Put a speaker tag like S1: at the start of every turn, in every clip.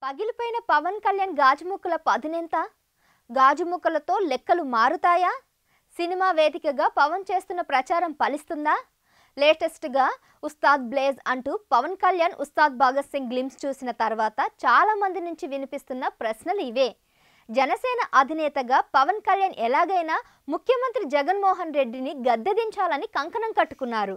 S1: పగిలిపోయిన పవన్ కళ్యాణ్ గాజుముక్కల పదునెంత? గాజుముక్కలతో లెక్కలు మారుతాయా? సినిమా వేదికగా పవన్ చేస్తున్న ప్రచారం ఫలిస్తుందా? లేటెస్ట్గా ఉస్తాద్ బ్లేజ్ అంటూ పవన్ కళ్యాణ్ ఉస్తాద్ భగత్ సింగ్ గ్లిమ్స్ చూసిన తర్వాత చాలా మంది నుంచి వినిపిస్తున్న ప్రశ్నలు ఇవే. జనసేన అధినేతగా పవన్ కళ్యాణ్ ఎలాగైనా ముఖ్యమంత్రి జగన్మోహన్ రెడ్డిని గద్దెదించాలని కంకణం కట్టుకున్నారు.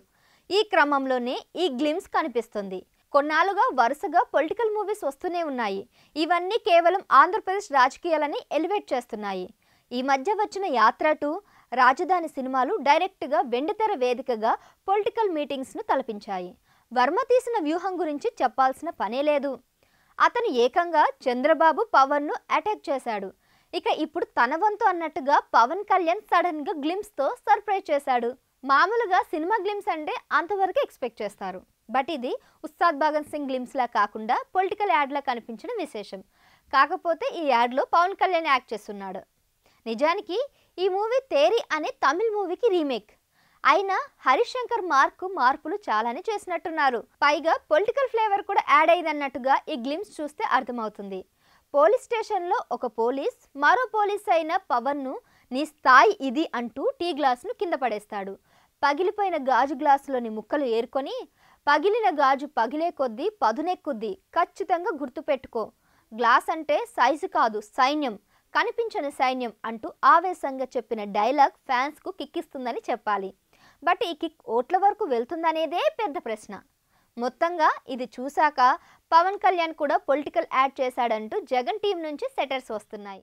S1: ఈ క్రమంలోనే ఈ గ్లిమ్స్ కనిపిస్తుంది. కొన్నాళ్ళుగా వరుసగా పొలిటికల్ మూవీస్ వస్తూనే ఉన్నాయి. ఇవన్నీ కేవలం ఆంధ్రప్రదేశ్ రాజకీయాలని ఎలివేట్ చేస్తున్నాయి. ఈ మధ్య వచ్చిన యాత్ర 2, రాజధాని సినిమాలు డైరెక్ట్గా వెండితెర వేదికగా పొలిటికల్ మీటింగ్స్ను తలపించాయి. వర్మ తీసిన వ్యూహం గురించి చెప్పాల్సిన పనే లేదు. అతను ఏకంగా చంద్రబాబు పవన్ను అటాక్ చేశాడు. ఇక ఇప్పుడు తన వంతు అన్నట్టుగా పవన్ కళ్యాణ్ సడన్గా గ్లిమ్స్తో సర్ప్రైజ్ చేశాడు. మామూలుగా సినిమా గ్లిమ్స్ అంటే అంతవరకు ఎక్స్పెక్ట్ చేస్తారు. బట్ ఇది ఉస్తాద్ భగత్ సింగ్ గ్లిమ్స్లా కాకుండా పొలిటికల్ యాడ్లా కనిపించడం విశేషం. కాకపోతే ఈ యాడ్లో పవన్ కళ్యాణ్ యాక్ట్ చేస్తున్నాడు. నిజానికి ఈ మూవీ తేరీ అనే తమిళ్ మూవీకి రీమేక్. అయినా హరీష్ శంకర్ మార్పులు చాలానే చేసినట్టున్నారు. పైగా పొలిటికల్ ఫ్లేవర్ కూడా యాడ్ అయ్యిందన్నట్టుగా ఈ గ్లిమ్స్ చూస్తే అర్థమవుతుంది. పోలీస్ స్టేషన్లో ఒక పోలీస్ మరో పోలీస్ అయిన పవన్ను నీ స్థాయి ఇది అంటూ టీ గ్లాసును కింద పడేస్తాడు. పగిలిపోయిన గాజు గ్లాసులోని ముక్కలు ఏరుకొని పగిలిన గాజు పగిలే కొద్దీ పదునెక్కుద్ది, ఖచ్చితంగా గుర్తుపెట్టుకో. గ్లాస్ అంటే సైజు కాదు, సైన్యం, కనిపించని సైన్యం అంటూ ఆవేశంగా చెప్పిన డైలాగ్ ఫ్యాన్స్కు కిక్కిస్తుందని చెప్పాలి. బట్ ఈ కిక్ ఓట్ల వరకు వెళ్తుందనేదే పెద్ద ప్రశ్న. మొత్తంగా ఇది చూశాక పవన్ కళ్యాణ్ కూడా పొలిటికల్ యాడ్ చేశాడంటూ జగన్ టీం నుంచి సెటర్స్ వస్తున్నాయి.